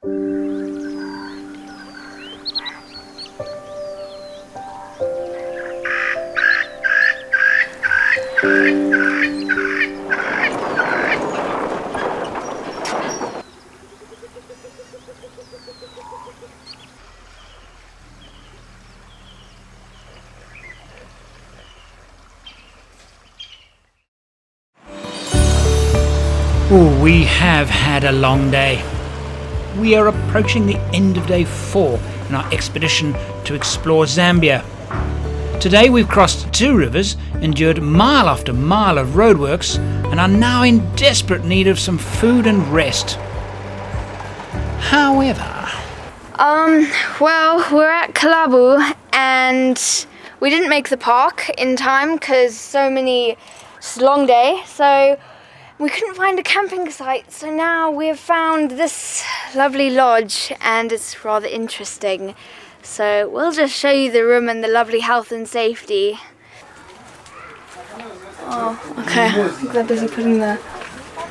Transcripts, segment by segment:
Ooh, we have had a long day. We are approaching the end of day 4 in our expedition to explore Zambia. Today we've crossed 2 rivers, endured mile after mile of roadworks, and are now in desperate need of some food and rest. However... Well, we're at Kalabu and we didn't make the park in time because it's a long day, so we couldn't find a camping site. So now we have found this lovely lodge and it's rather interesting. So we'll just show you the room and the lovely health and safety. Oh, okay. I think they're busy putting the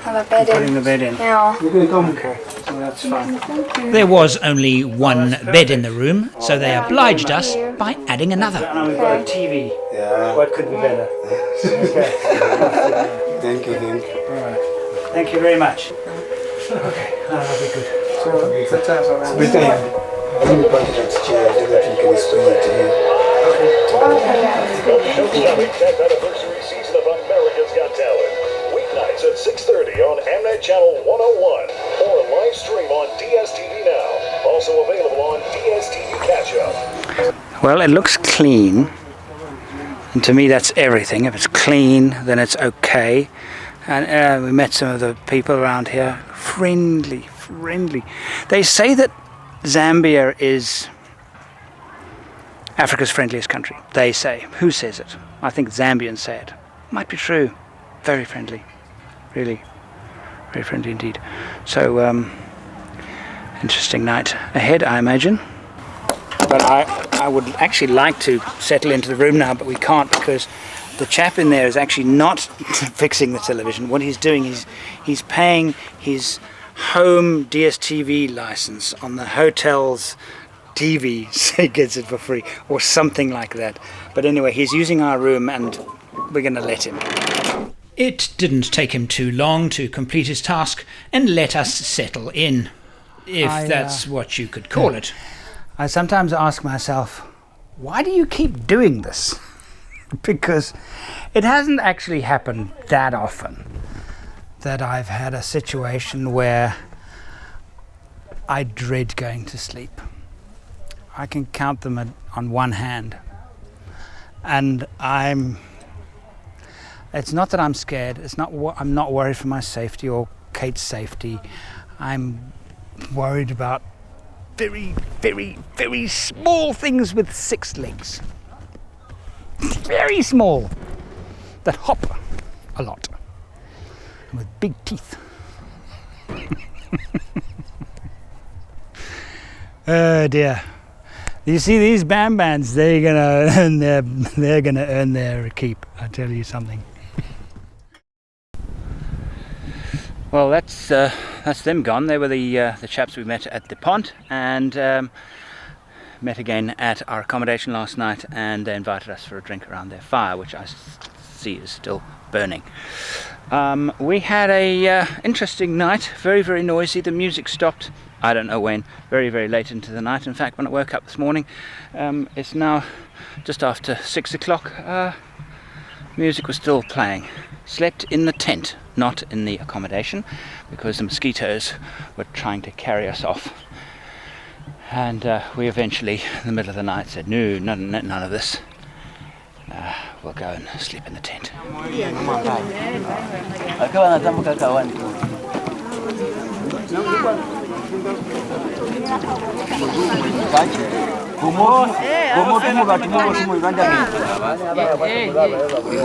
bed in. Putting the bed in. Yeah. Okay, so that's fine. There was only one bed in the room, so they obliged us by adding another. And we've got a TV. Yeah. What could be better? Okay. Thank you. All right. Thank you very much. Okay, that'll be good. It's bedtime. I'm going to put it chair so that you can explain it to him. Anniversary season of America's Got Talent. Weeknights at 6:30 on Mnet Channel 101 or live stream on DSTV Now. Also available on DSTV Catch Up. Well, it looks clean, and to me that's everything. If it's clean, then it's okay. And we met some of the people around here. Friendly. They say that Zambia is Africa's friendliest country. They say. Who says it? I think Zambians say it. Might be true. Very friendly. Really. Very friendly indeed. So, interesting night ahead, I imagine. But I would actually like to settle into the room now, but we can't because the chap in there is actually not fixing the television. What he's doing is he's paying his home DSTV license on the hotel's TV, so he gets it for free or something like that. But anyway, he's using our room and we're going to let him. It didn't take him too long to complete his task and let us settle in, if that's what you could call it. I sometimes ask myself, why do you keep doing this? Because it hasn't actually happened that often that I've had a situation where I dread going to sleep. I can count them on one hand. And it's not that I'm scared, I'm not worried for my safety or Kate's safety. I'm worried about very, very, very small things with 6 legs. Very small, that hop a lot and with big teeth. Oh dear! You see these Bambans? They're gonna earn their keep. I tell you something. Well, that's them gone. They were the chaps we met at the pond and. Met again at our accommodation last night, and they invited us for a drink around their fire, which I see is still burning. We had a interesting night, very, very noisy. The music stopped, I don't know when, very, very late into the night. In fact, when I woke up this morning, it's now just after 6 o'clock, music was still playing. Slept in the tent, not in the accommodation, because the mosquitoes were trying to carry us off. And we eventually, in the middle of the night, said, no, none of this. We'll go and sleep in the tent.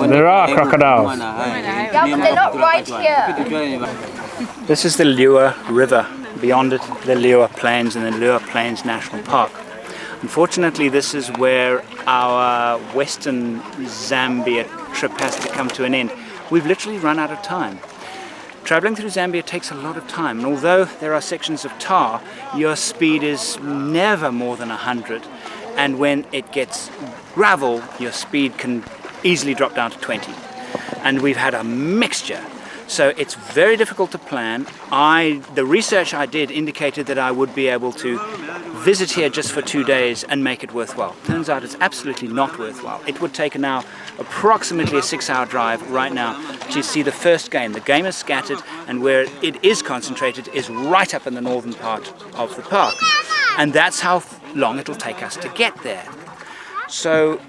There are crocodiles. Yeah, but they're not right here. This is the Liuwa River. Beyond it, the Liuwa Plains and the Liuwa Plains National Park. Unfortunately, this is where our western Zambia trip has to come to an end. We've literally run out of time. Traveling through Zambia takes a lot of time, and although there are sections of tar, your speed is never more than 100, and when it gets gravel, your speed can easily drop down to 20. And we've had a mixture, so it's very difficult to plan. The research I did indicated that I would be able to visit here just for 2 days and make it worthwhile. Turns out it's absolutely not worthwhile. It would take now approximately a 6-hour drive right now to see the first game. The game is scattered, and where it is concentrated is right up in the northern part of the park. And that's how long it'll take us to get there. So,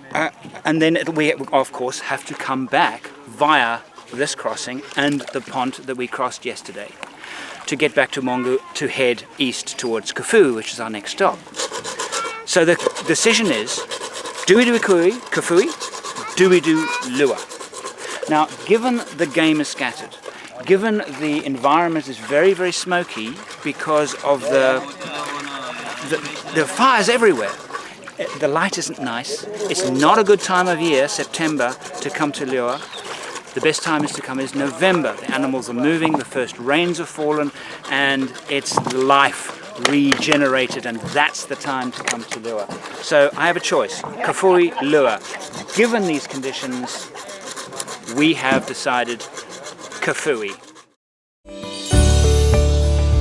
and then we of course have to come back via this crossing and the pond that we crossed yesterday to get back to Mongu to head east towards Kafue, which is our next stop. So the decision is, do we do Kafue? Do we do Lua? Now, given the game is scattered, given the environment is very, very smoky because of the fires everywhere, the light isn't nice. It's not a good time of year, September, to come to Lua. The best time is to come is November. The animals are moving, the first rains have fallen, and it's life regenerated, and that's the time to come to Lua. So I have a choice, Kafue, Lua. Given these conditions, we have decided Kafue.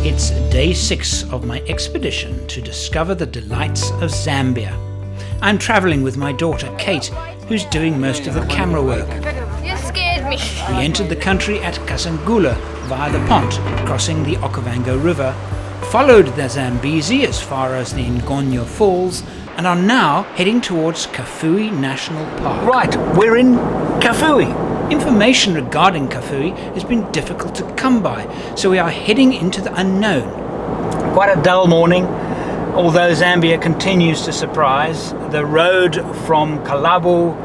It's day 6 of my expedition to discover the delights of Zambia. I'm travelling with my daughter Kate, who's doing most of the camera work. You scared me. We entered the country at Kasangula via the pont, crossing the Okavango River, followed the Zambezi as far as the Ngonyo Falls, and are now heading towards Kafue National Park. Right, we're in Kafue. Information regarding Kafue has been difficult to come by, so we are heading into the unknown. Quite a dull morning, although Zambia continues to surprise. The road from Kalabu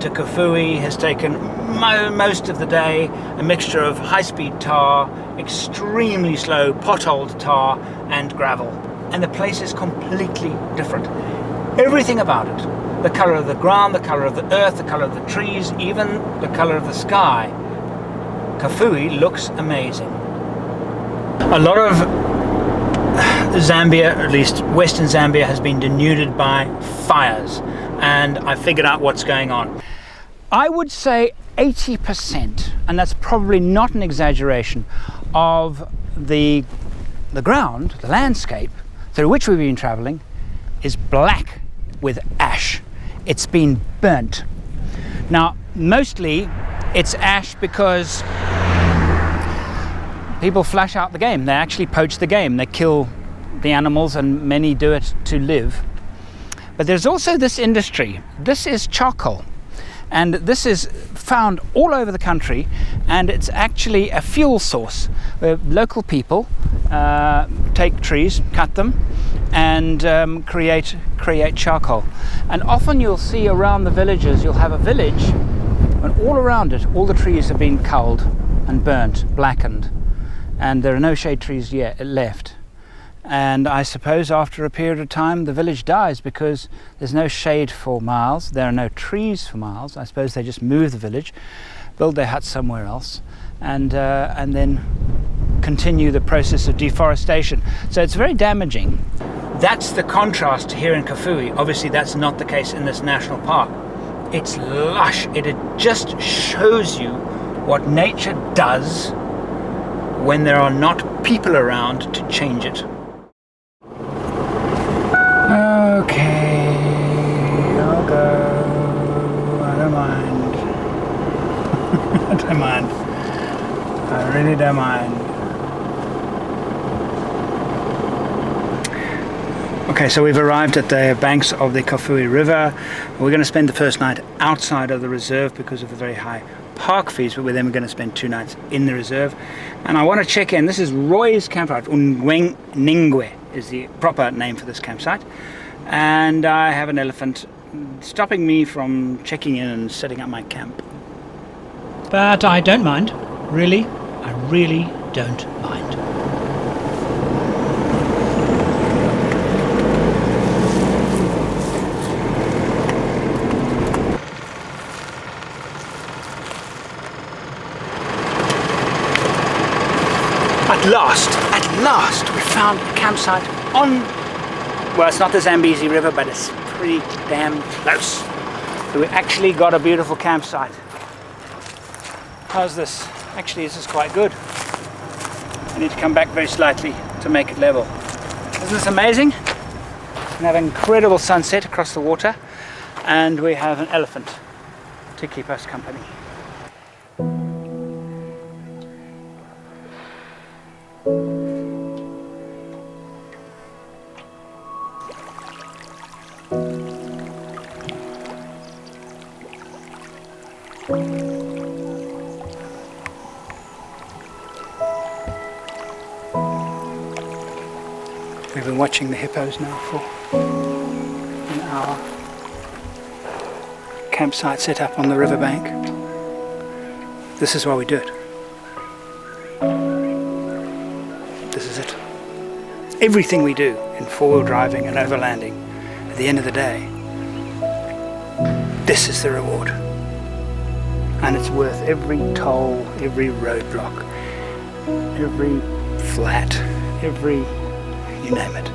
to Kafue has taken most of the day, a mixture of high-speed tar, extremely slow potholed tar and gravel. And the place is completely different. Everything about it. The colour of the ground, the colour of the earth, the colour of the trees, even the colour of the sky. Kafue looks amazing. A lot of Zambia, at least Western Zambia, has been denuded by fires, and I figured out what's going on. I would say 80%, and that's probably not an exaggeration, of the ground, the landscape through which we've been travelling is black with ash. It's been burnt. Now, mostly it's ash because people flush out the game. They actually poach the game. They kill the animals, and many do it to live. But there's also this industry. This is charcoal, and this is found all over the country, and it's actually a fuel source where local people take trees, cut them, and create charcoal. And often you'll see around the villages, you'll have a village, and all around it, all the trees have been culled and burnt, blackened, and there are no shade trees yet left. And I suppose after a period of time the village dies because there's no shade for miles, there are no trees for miles. I suppose they just move the village, build their huts somewhere else, and then continue the process of deforestation. So it's very damaging. That's the contrast here in Kafue. Obviously that's not the case in this national park. It's lush. It just shows you what nature does when there are not people around to change it. Okay, I'll go. I don't mind. I don't mind. I really don't mind. Okay, so we've arrived at the banks of the Kafue River. We're going to spend the first night outside of the reserve because of the very high park fees, but then we're going to spend 2 nights in the reserve. And I want to check in. This is Roy's campsite. Ningwe is the proper name for this campsite. And I have an elephant stopping me from checking in and setting up my camp. But I don't mind. Really, I really don't mind. At last, we found a campsite on, well, it's not the Zambezi River, but it's pretty damn close. So we actually got a beautiful campsite. How's this? Actually, this is quite good. I need to come back very slightly to make it level. Isn't this amazing? We have an incredible sunset across the water, and we have an elephant to keep us company. We've been watching the hippos now for an hour. Campsite set up on the riverbank. This is why we do it. This is it. Everything we do in four-wheel driving and overlanding, at the end of the day, this is the reward. And it's worth every toll, every roadblock, every flat, every, you name it.